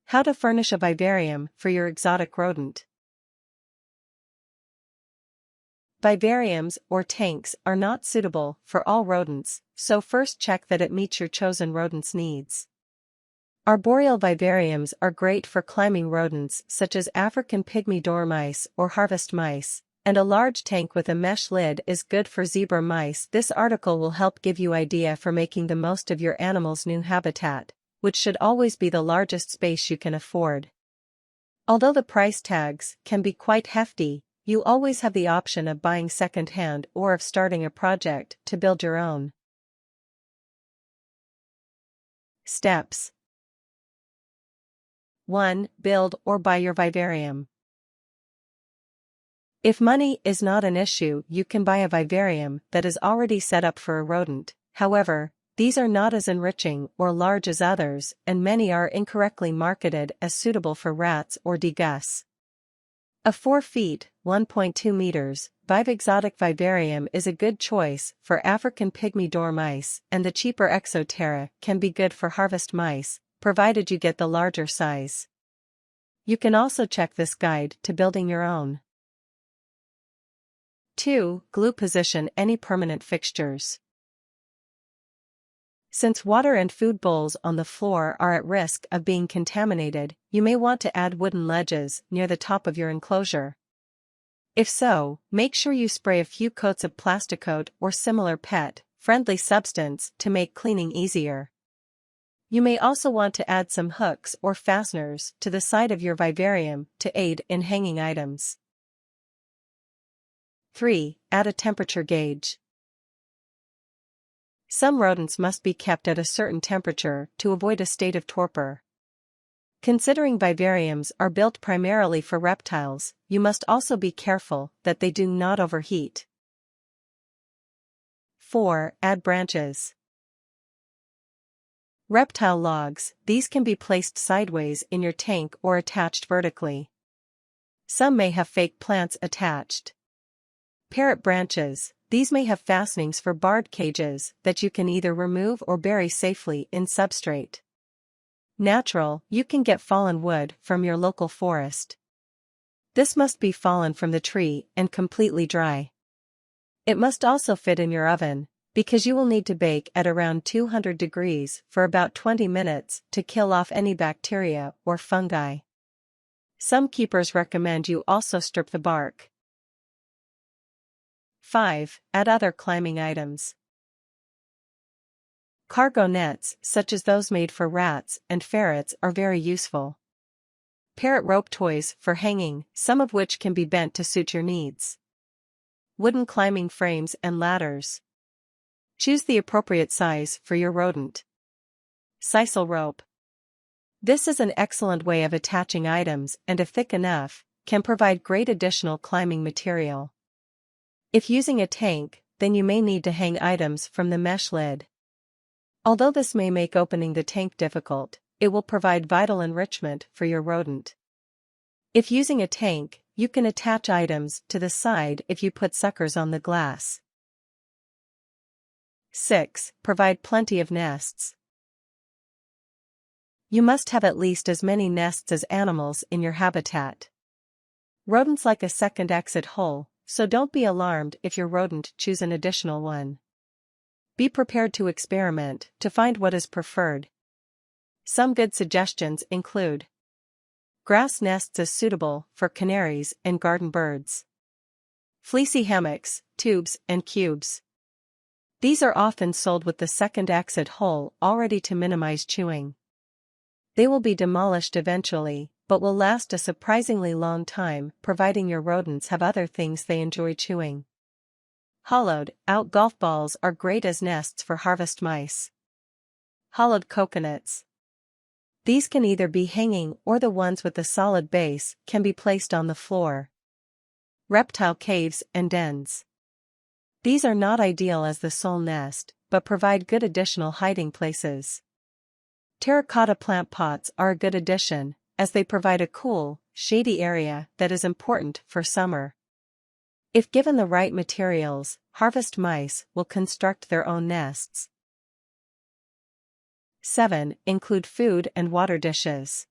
How to furnish a vivarium for your exotic rodent. Vivariums or tanks are not suitable for all rodents, so first check that it meets your chosen rodent's needs. Arboreal vivariums are great for climbing rodents such as African Pygmy Dormice or harvest mice, and a large tank with a mesh lid is good for zebra mice. This article will help give you idea for making the most of your animal's new habitat, which should always be the largest space you can afford. Although the price tags can be quite hefty, you always have the option of buying secondhand or of starting a project to build your own. Steps 1. Build or buy your vivarium. If money is not an issue, you can buy a vivarium that is already set up for a rodent. However, these are not as enriching or large as others, and many are incorrectly marketed as suitable for rats or degus. A 4 feet (1.2 meters) Vive exotic vivarium is a good choice for African Pygmy Dormice, and the cheaper Exoterra can be good for harvest mice, provided you get the larger size. You can also check this guide to building your own. 2. Glue position any permanent fixtures. Since water and food bowls on the floor are at risk of being contaminated, you may want to add wooden ledges near the top of your enclosure. If so, make sure you spray a few coats of Plasticoat or similar pet-friendly substance to make cleaning easier. You may also want to add some hooks or fasteners to the side of your vivarium to aid in hanging items. 3. Add a temperature gauge. Some rodents must be kept at a certain temperature to avoid a state of torpor. Considering vivariums are built primarily for reptiles, you must also be careful that they do not overheat. 4. Add branches. Reptile logs, these can be placed sideways in your tank or attached vertically. Some may have fake plants attached. Parrot branches, these may have fastenings for barred cages that you can either remove or bury safely in substrate. Natural, you can get fallen wood from your local forest. This must be fallen from the tree and completely dry. It must also fit in your oven, because you will need to bake at around 200 degrees for about 20 minutes to kill off any bacteria or fungi. Some keepers recommend you also strip the bark. 5. Add other climbing items. Cargo nets, such as those made for rats and ferrets, are very useful. Parrot rope toys for hanging, some of which can be bent to suit your needs. Wooden climbing frames and ladders. Choose the appropriate size for your rodent. Sisal rope. This is an excellent way of attaching items and, if thick enough, can provide great additional climbing material. If using a tank, then you may need to hang items from the mesh lid. Although this may make opening the tank difficult, it will provide vital enrichment for your rodent. If using a tank, you can attach items to the side if you put suckers on the glass. 6. Provide plenty of nests. You must have at least as many nests as animals in your habitat. Rodents like a second exit hole, so don't be alarmed if your rodent chooses an additional one. Be prepared to experiment to find what is preferred. Some good suggestions include: grass nests is suitable for canaries and garden birds. Fleecy hammocks, tubes, and cubes. These are often sold with the second exit hole already to minimize chewing. They will be demolished eventually, but will last a surprisingly long time, providing your rodents have other things they enjoy chewing. Hollowed-out golf balls are great as nests for harvest mice. Hollowed coconuts. These can either be hanging, or the ones with the solid base can be placed on the floor. Reptile caves and dens. These are not ideal as the sole nest, but provide good additional hiding places. Terracotta plant pots are a good addition, as they provide a cool, shady area that is important for summer. If given the right materials, harvest mice will construct their own nests. 7. Include food and water dishes.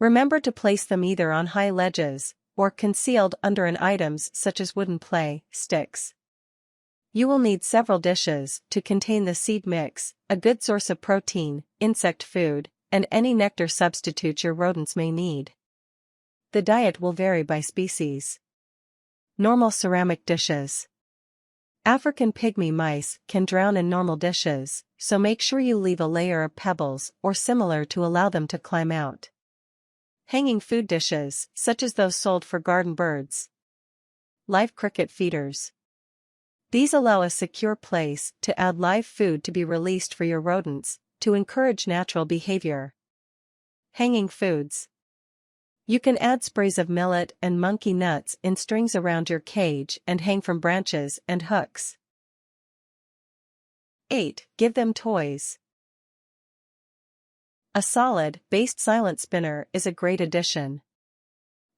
Remember to place them either on high ledges or concealed under items such as wooden play-stix. You will need several dishes to contain the seed mix, a good source of protein, insect food, and any nectar substitutes your rodents may need. The diet will vary by species. Normal ceramic dishes. African pygmy mice can drown in normal dishes, so make sure you leave a layer of pebbles or similar to allow them to climb out. Hanging food dishes, such as those sold for garden birds. Live cricket feeders. These allow a secure place to add live food to be released for your rodents, to encourage natural behavior. Hanging foods. You can add sprays of millet and monkey nuts in strings around your cage and hang from branches and hooks. 8. Give them toys. A solid-based silent spinner is a great addition.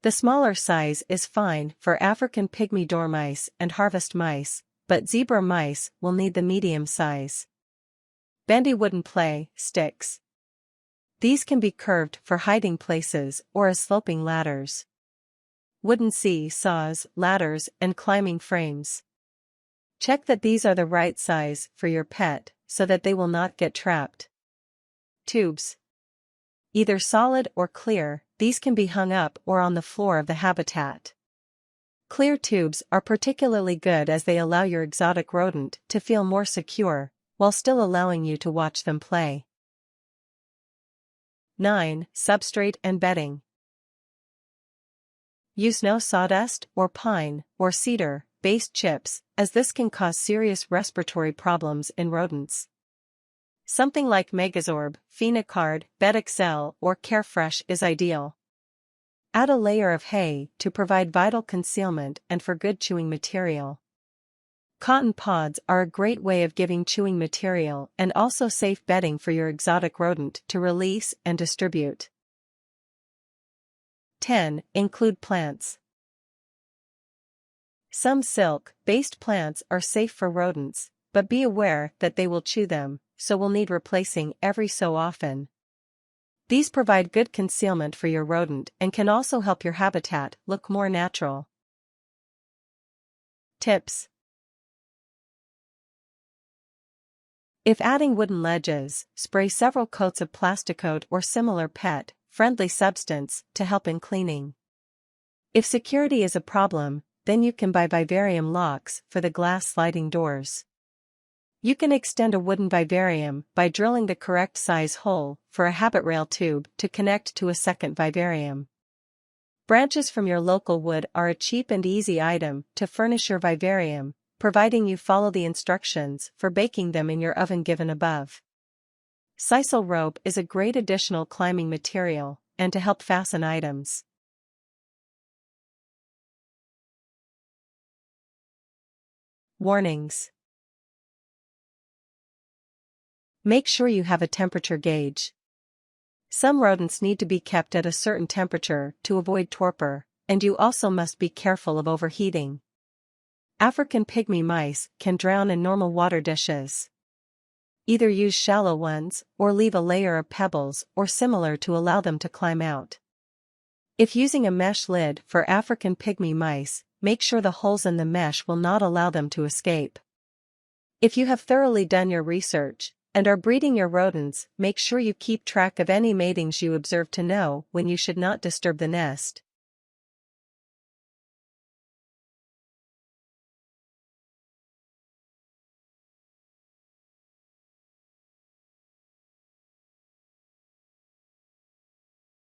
The smaller size is fine for African pygmy dormice and harvest mice, but zebra mice will need the medium size. Bendy wooden play-stix. These can be curved for hiding places or as sloping ladders. Wooden see-saws, ladders, and climbing frames. Check that these are the right size for your pet so that they will not get trapped. Tubes. Either solid or clear, these can be hung up or on the floor of the habitat. Clear tubes are particularly good as they allow your exotic rodent to feel more secure, while still allowing you to watch them play. 9. Substrate and bedding. Use no sawdust or pine or cedar-based chips, as this can cause serious respiratory problems in rodents. Something like Megazorb, Phenocard, Bed Excel, or Carefresh is ideal. Add a layer of hay to provide vital concealment and for good chewing material. Cotton pods are a great way of giving chewing material and also safe bedding for your exotic rodent to release and distribute. 10. Include plants. Some silk-based plants are safe for rodents, but be aware that they will chew them, so will need replacing every so often. These provide good concealment for your rodent and can also help your habitat look more natural. Tips. If adding wooden ledges, spray several coats of Plasticoat or similar pet-friendly substance to help in cleaning. If security is a problem, then you can buy vivarium locks for the glass sliding doors. You can extend a wooden vivarium by drilling the correct size hole for a habit rail tube to connect to a second vivarium. Branches from your local wood are a cheap and easy item to furnish your vivarium, providing you follow the instructions for baking them in your oven given above. Sisal rope is a great additional climbing material, and to help fasten items. Warnings. Make sure you have a temperature gauge. Some rodents need to be kept at a certain temperature to avoid torpor, and you also must be careful of overheating. African pygmy mice can drown in normal water dishes. Either use shallow ones or leave a layer of pebbles or similar to allow them to climb out. If using a mesh lid for African pygmy mice, make sure the holes in the mesh will not allow them to escape. If you have thoroughly done your research and are breeding your rodents, make sure you keep track of any matings you observe to know when you should not disturb the nest.